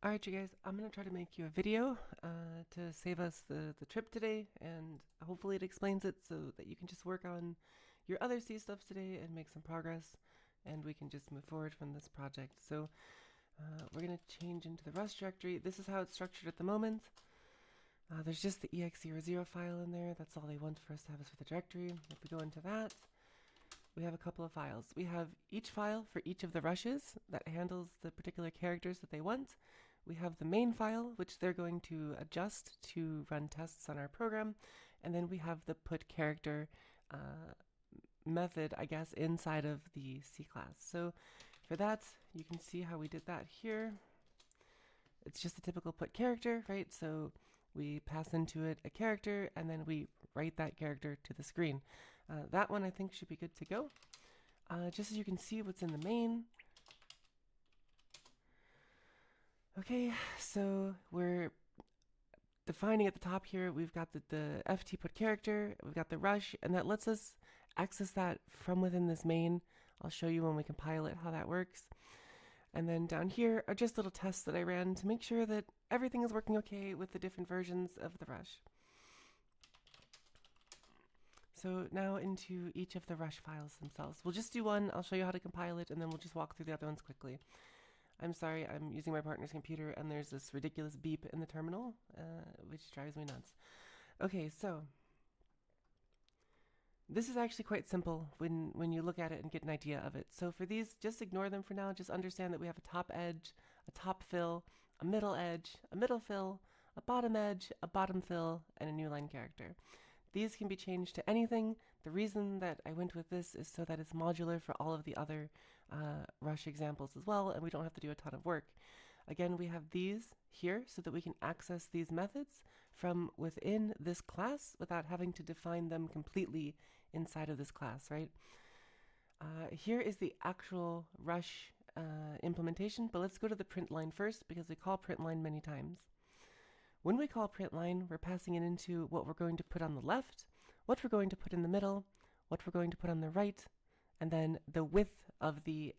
Alright, you guys, I'm going to try to make you a video to save us the trip today, and hopefully it explains it so that you can just work on your other C stuff today and make some progress, and we can just move forward from this project. So we're going to change into the Rust directory. This is how it's structured at the moment. There's just the ex00 file in there. That's all they want for us to have is for the directory. If we go into that, we have a couple of files. We have each file for each of the rushes that handles the particular characters that they want. We have the main file, which they're going to adjust to run tests on our program. And then we have the put character method, I guess, inside of the C class. So for that, you can see how we did that here. It's just a typical put character, right? So we pass into it a character, and then we write that character to the screen. That one I think should be good to go. Just so you can see what's in the main. Okay, so we're defining at the top here, we've got the ft put character, we've got the rush, and that lets us access that from within this main. I'll show you when we compile it how that works. And then down here are just little tests that I ran to make sure that everything is working okay with the different versions of the rush. So now into each of the rush files themselves. We'll just do one, I'll show you how to compile it, and then we'll just walk through the other ones quickly. I'm sorry, I'm using my partner's computer, and there's this ridiculous beep in the terminal, which drives me nuts. Okay, so this is actually quite simple when you look at it and get an idea of it. So for these, just ignore them for now. Just understand that we have a top edge, a top fill, a middle edge, a middle fill, a bottom edge, a bottom fill, and a new line character. These can be changed to anything. The reason that I went with this is so that it's modular for all of the other rush examples as well, and we don't have to do a ton of work. Again, we have these here so that we can access these methods from within this class without having to define them completely inside of this class, right? Here is the actual rush implementation, but let's go to the print line first because we call print line many times. When we call print line, we're passing it into what we're going to put on the left, what we're going to put in the middle, what we're going to put on the right, and then the width of the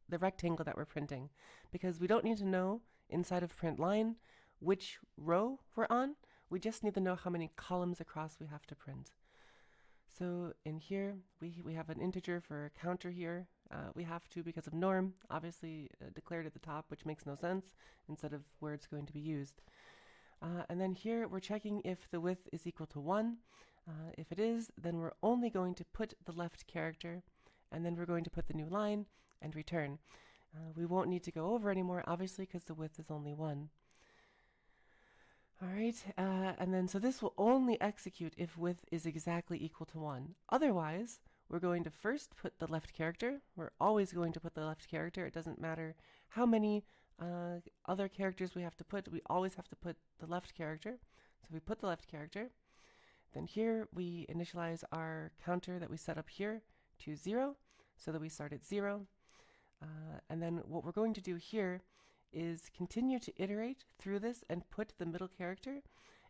rectangle that we're printing. Because we don't need to know inside of print line which row we're on, we just need to know how many columns across we have to print. So in here, we have an integer for a counter here. We have to because of norm, obviously declared at the top, which makes no sense, instead of where it's going to be used. And then here we're checking if the width is equal to 1. If it is, then we're only going to put the left character, and then we're going to put the new line and return. We won't need to go over anymore, obviously, because the width is only 1. All right, and then so this will only execute if width is exactly equal to 1. Otherwise, we're going to first put the left character. We're always going to put the left character. It doesn't matter how many other characters we have to put. We always have to put the left character. So we put the left character. Then here we initialize our counter that we set up here to 0 so that we start at 0. And then what we're going to do here is continue to iterate through this and put the middle character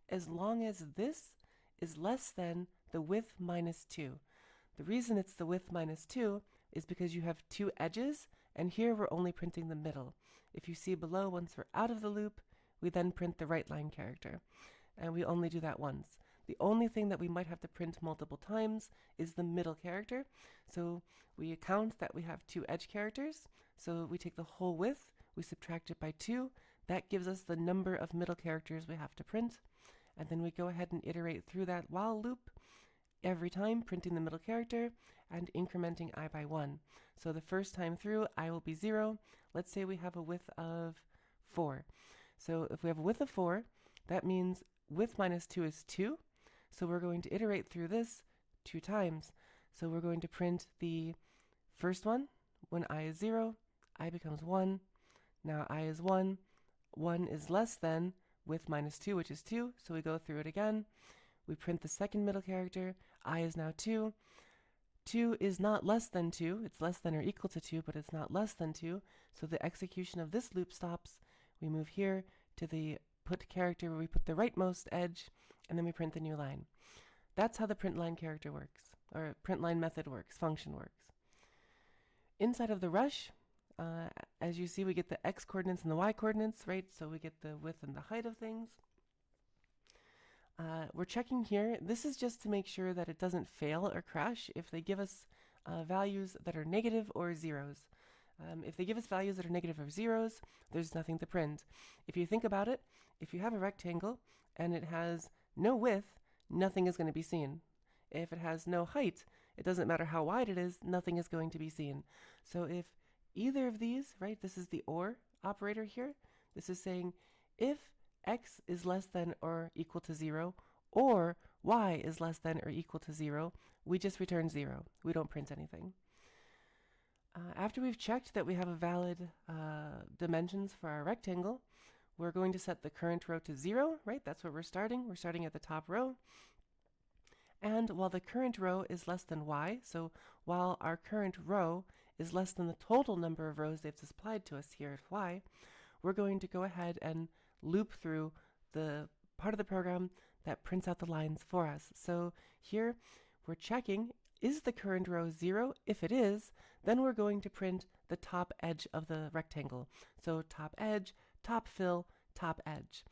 as long as this is less than the width minus 2. The reason it's the width minus 2 is because you have two edges, and here we're only printing the middle. If you see below, once we're out of the loop, we then print the right line character. And we only do that once. The only thing that we might have to print multiple times is the middle character. So we account that we have two edge characters. So we take the whole width, we subtract it by 2. That gives us the number of middle characters we have to print. And then we go ahead and iterate through that while loop, every time printing the middle character and incrementing I by 1. So the first time through, I will be 0. Let's say we have a width of 4. So if we have a width of 4, that means width minus 2 is 2. So we're going to iterate through this 2 times. So we're going to print the first one. When I is 0, I becomes 1. Now I is 1. 1 is less than width minus 2, which is 2. So we go through it again. We print the second middle character. I is now 2. 2 is not less than 2. It's less than or equal to 2, but it's not less than 2. So the execution of this loop stops. We move here to the put character where we put the rightmost edge, and then we print the new line. That's how the print line character works, or print line method works, function works. Inside of the rush, As you see, we get the x coordinates and the y coordinates, right? So we get the width and the height of things. We're checking here. This is just to make sure that it doesn't fail or crash if they give us values that are negative or zeros. If they give us values that are negative or zeros, there's nothing to print. If you think about it, if you have a rectangle and it has no width, nothing is going to be seen. If it has no height, it doesn't matter how wide it is, nothing is going to be seen. So if either of these, right, this is the OR operator here, this is saying if x is less than or equal to 0, or y is less than or equal to 0, we just return 0. We don't print anything. After we've checked that we have a valid dimensions for our rectangle, we're going to set the current row to 0, right? That's where we're starting. We're starting at the top row. And while the current row is less than y, so while our current row is less than the total number of rows they've supplied to us here at y, we're going to go ahead and loop through the part of the program that prints out the lines for us. So here we're checking, is the current row 0? If it is, then we're going to print the top edge of the rectangle. So top edge, top fill, top edge.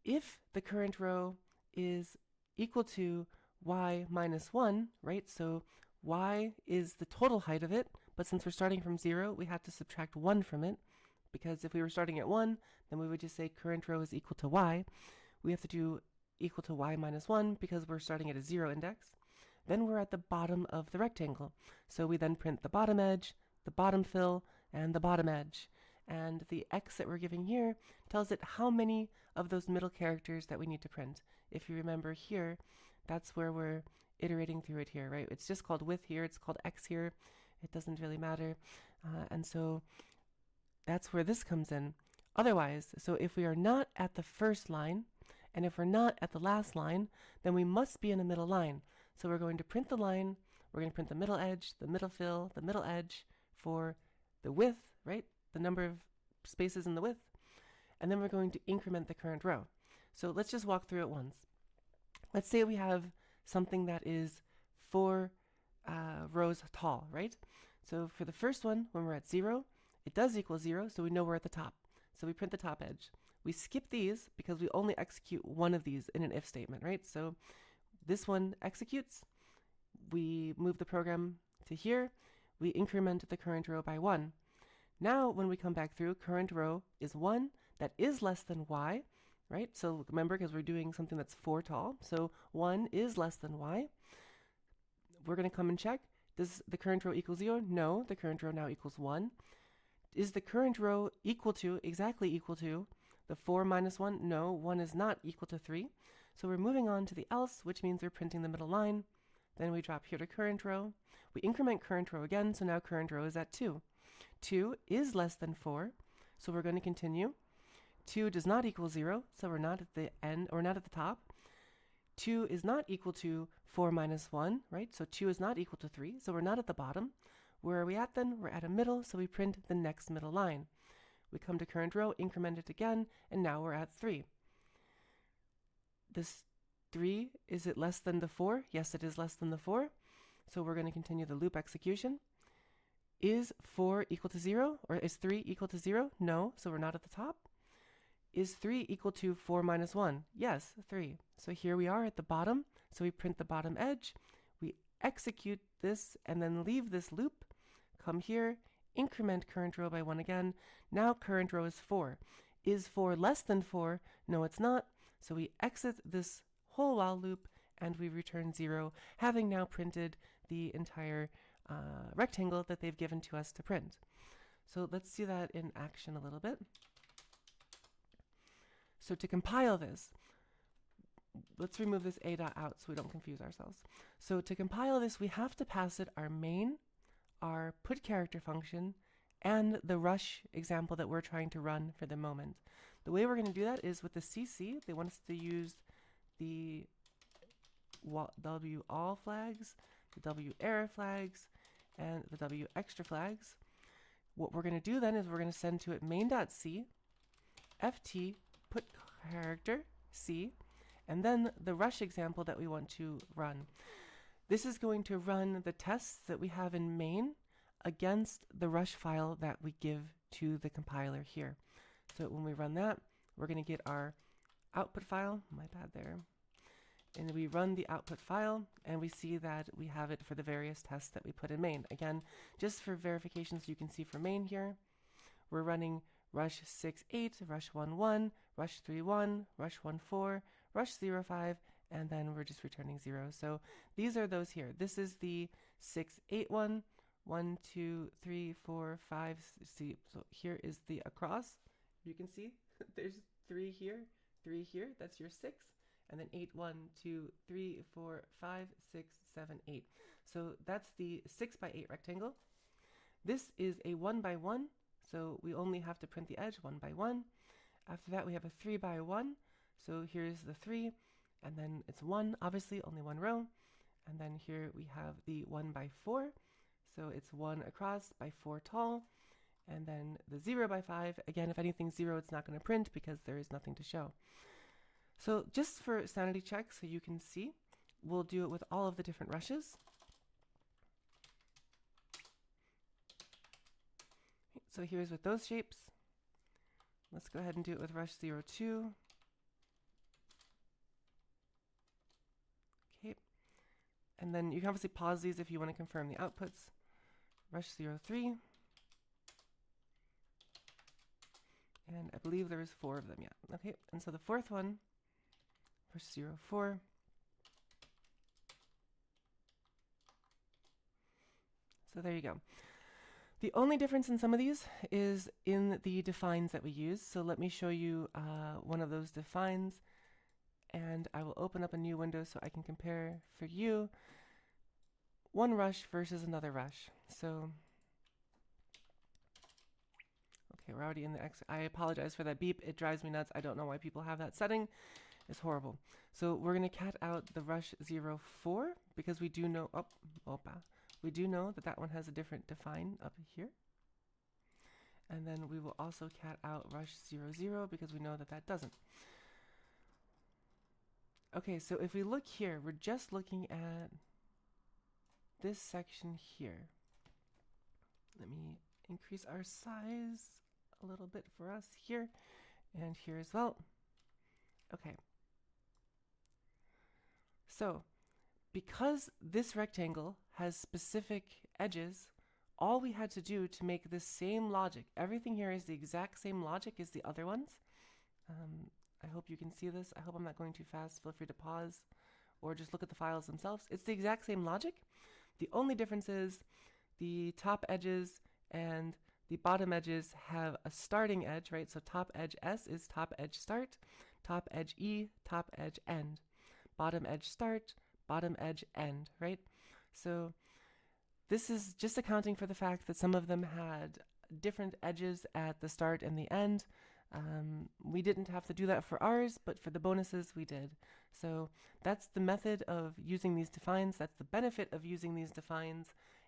If the current row is equal to y minus 1, right? So y is the total height of it, but since we're starting from 0, we have to subtract 1 from it, because if we were starting at 1, then we would just say current row is equal to y. We have to do equal to y minus 1 because we're starting at a 0 index. Then we're at the bottom of the rectangle. So we then print the bottom edge, the bottom fill, and the bottom edge. And the x that we're giving here tells it how many of those middle characters that we need to print. If you remember here, that's where we're iterating through it here, right? It's just called width here, it's called x here. It doesn't really matter. And so that's where this comes in. Otherwise, so if we are not at the first line, and if we're not at the last line, then we must be in a middle line. So we're going to print the line, we're going to print the middle edge, the middle fill, the middle edge for the width, right? The number of spaces in the width. And then we're going to increment the current row. So let's just walk through it once. Let's say we have something that is 4 rows tall, right? So for the first one, when we're at 0, it does equal 0, so we know we're at the top. So we print the top edge. We skip these because we only execute one of these in an if statement, right? So this one executes, we move the program to here, we increment the current row by 1. Now when we come back through, current row is 1, that is less than y, right? So remember, because we're doing something that's 4 tall, so 1 is less than y. We're going to come and check, does the current row equal 0? No, the current row now equals 1. Is the current row equal to, exactly equal to, the 4 minus 1? No, 1 is not equal to 3. So we're moving on to the else, which means we're printing the middle line. Then we drop here to current row. We increment current row again, so now current row is at 2. 2 is less than 4, so we're going to continue. 2 does not equal 0, so we're not at the end, or not at the top. 2 is not equal to 4 minus 1, right? So 2 is not equal to 3, so we're not at the bottom. Where are we at then? We're at a middle, so we print the next middle line. We come to current row, increment it again, and now we're at 3. This 3, is it less than the 4? Yes, it is less than the 4. So we're going to continue the loop execution. Is 4 equal to 0? Or is 3 equal to 0? No, so we're not at the top. Is 3 equal to 4 minus 1? Yes, 3. So here we are at the bottom. So we print the bottom edge. We execute this and then leave this loop. Come here, increment current row by 1 again. Now current row is 4. Is 4 less than 4? No, it's not. So we exit this whole while loop and we return 0, having now printed the entire rectangle that they've given to us to print. So let's see that in action a little bit. So to compile this, let's remove this a dot out so we don't confuse ourselves. So to compile this, we have to pass it our main, our put character function, and the rush example that we're trying to run for the moment. The way we're going to do that is with the CC, they want us to use the W all flags, the W error flags, and the W extra flags. What we're going to do then is we're going to send to it main.c, ft put character c, and then the rush example that we want to run. This is going to run the tests that we have in main against the rush file that we give to the compiler here. So when we run that, we're going to get our output file, my bad there, and we run the output file and we see that we have it for the various tests that we put in main. Again, just for verification, so you can see for main here, we're running rush 6.8, rush 1.1, rush 3.1, rush 1.4, rush 0.5, and then we're just returning 0. So these are those here. This is the 6.8 one. 1, 2, 3, 4, 5. See, so here is the across. You can see there's 3 here, 3 here. That's your 6. And then 8, 1, 2, 3, 4, 5, 6, 7, 8. So that's the 6 by 8 rectangle. This is a 1 by 1. So we only have to print the edge 1 by 1. After that, we have a 3 by 1. So here's the 3. And then it's 1, obviously, only 1 row. And then here we have the 1 by 4. So it's 1 across by 4 tall. And then the 0 by 5. Again, if anything's 0, it's not going to print because there is nothing to show. So just for sanity check, so you can see, we'll do it with all of the different rushes. So here's with those shapes. Let's go ahead and do it with rush 02. Okay. And then you can obviously pause these if you want to confirm the outputs. Rush 03. And I believe there was 4 of them, yeah. Okay, and so the fourth one, rush 04. So there you go. The only difference in some of these is in the defines that we use. So let me show you one of those defines, and I will open up a new window so I can compare for you one rush versus another rush. So, okay, we're already in the X. I apologize for that beep. It drives me nuts. I don't know why people have that setting. It's horrible. So we're going to cat out the rush 04 because we do know, we do know that that one has a different define up here. And then we will also cat out rush 00 because we know that that doesn't. Okay, so if we look here, we're just looking at this section here. Let me increase our size a little bit for us here and here as well. Okay. So because this rectangle has specific edges, all we had to do to make the same logic, everything here is the exact same logic as the other ones. I hope you can see this. I hope I'm not going too fast. Feel free to pause or just look at the files themselves. It's the exact same logic. The only difference is the top edges and the bottom edges have a starting edge, right? So top edge S is top edge start, top edge E, top edge end, bottom edge start, bottom edge end, right? So this is just accounting for the fact that some of them had different edges at the start and the end. We didn't have to do that for ours, but for the bonuses we did. So that's the method of using these defines. That's the benefit of using these defines,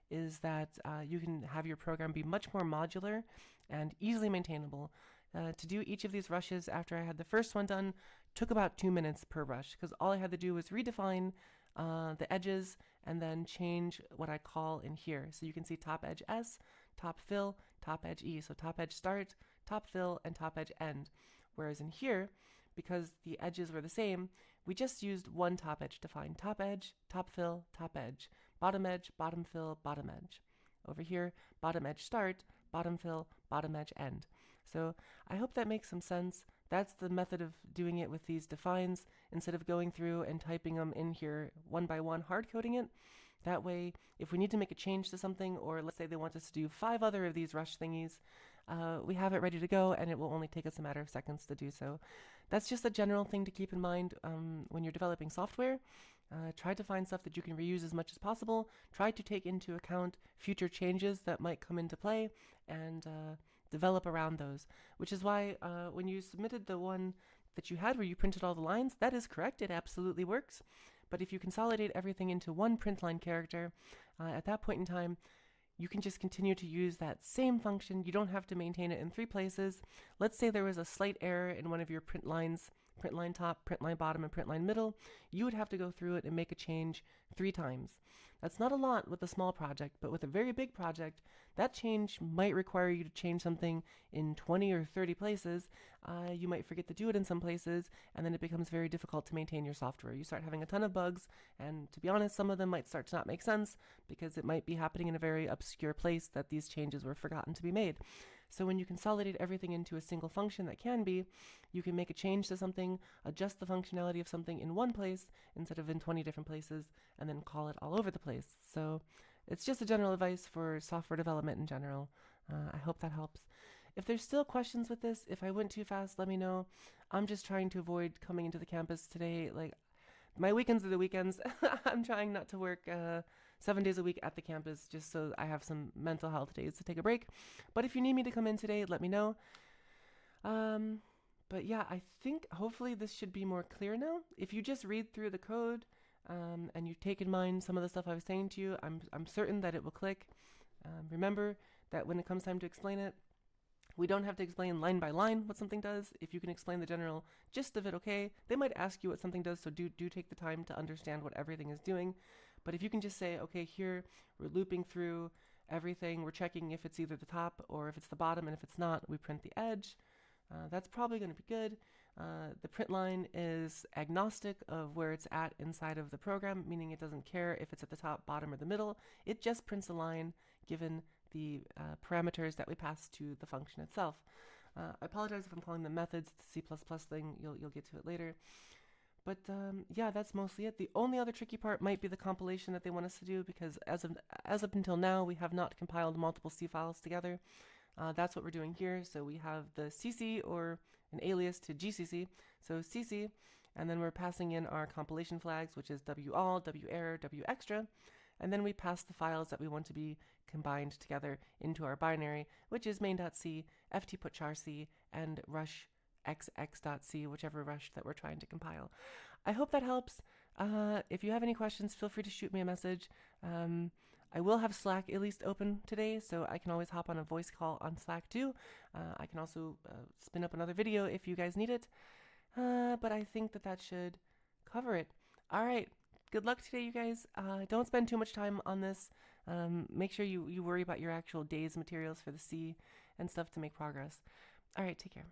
is that you can have your program be much more modular and easily maintainable. To do each of these rushes after I had the first one done took about 2 minutes per rush, because all I had to do was redefine the edges and then change what I call in here. So you can see top edge S, top fill, top edge E. So top edge start, top fill, and top edge end. Whereas in here, because the edges were the same, we just used one top edge define. Top edge, top fill, top edge. Bottom edge, bottom fill, bottom edge. Over here, bottom edge start, bottom fill, bottom edge end. So I hope that makes some sense. That's the method of doing it with these defines, instead of going through and typing them in here one by one, hard coding it. That way, if we need to make a change to something, or let's say they want us to do 5 other of these rush thingies, we have it ready to go, and it will only take us a matter of seconds to do so. That's just a general thing to keep in mind when you're developing software. Try to find stuff that you can reuse as much as possible. Try to take into account future changes that might come into play, and develop around those. Which is why when you submitted the one that you had where you printed all the lines, that is correct. It absolutely works. But if you consolidate everything into one print line character, at that point in time, you can just continue to use that same function. You don't have to maintain it in 3 places. Let's say there was a slight error in one of your print lines print line top, print line bottom, and print line middle, you would have to go through it and make a change 3 times. That's not a lot with a small project, but with a very big project, that change might require you to change something in 20 or 30 places. You might forget to do it in some places, and then it becomes very difficult to maintain your software. You start having a ton of bugs, and to be honest, some of them might start to not make sense because it might be happening in a very obscure place that these changes were forgotten to be made. So when you consolidate everything into a single function that can be, you can make a change to something, adjust the functionality of something in one place instead of in 20 different places, and then call it all over the place. So it's just a general advice for software development in general. I hope that helps. If there's still questions with this, if I went too fast, let me know. I'm just trying to avoid coming into the campus today. Like, my weekends are the weekends. I'm trying not to work 7 days a week at the campus just so I have some mental health days to take a break. But if you need me to come in today, let me know. But yeah, I think hopefully this should be more clear now. If you just read through the code and you take in mind some of the stuff I was saying to you, I'm certain that it will click. Remember that when it comes time to explain it, we don't have to explain line by line what something does. If you can explain the general gist of it, okay. They might ask you what something does, so do take the time to understand what everything is doing. But if you can just say, okay, here we're looping through everything, we're checking if it's either the top or if it's the bottom, and if it's not, we print the edge. That's probably going to be good. The print line is agnostic of where it's at inside of the program, meaning it doesn't care if it's at the top, bottom, or the middle. It just prints a line given the parameters that we pass to the function itself. I apologize if I'm calling them methods. It's a C++ thing. You'll get to it later. But yeah, that's mostly it. The only other tricky part might be the compilation that they want us to do, because as of until now, we have not compiled multiple C files together. That's what we're doing here. So we have the CC, or an alias to GCC. So CC, and then we're passing in our compilation flags, which is WALL, WError, WExtra. And then we pass the files that we want to be combined together into our binary, which is main.c, ftputcharc, and rushxx.c, whichever rush that we're trying to compile. I hope that helps. If you have any questions, feel free to shoot me a message. I will have Slack at least open today, so I can always hop on a voice call on Slack too. I can also spin up another video if you guys need it. But I think that should cover it. All right. Good luck today, you guys. Don't spend too much time on this. Make sure you worry about your actual day's materials for the C and stuff to make progress. All right, take care.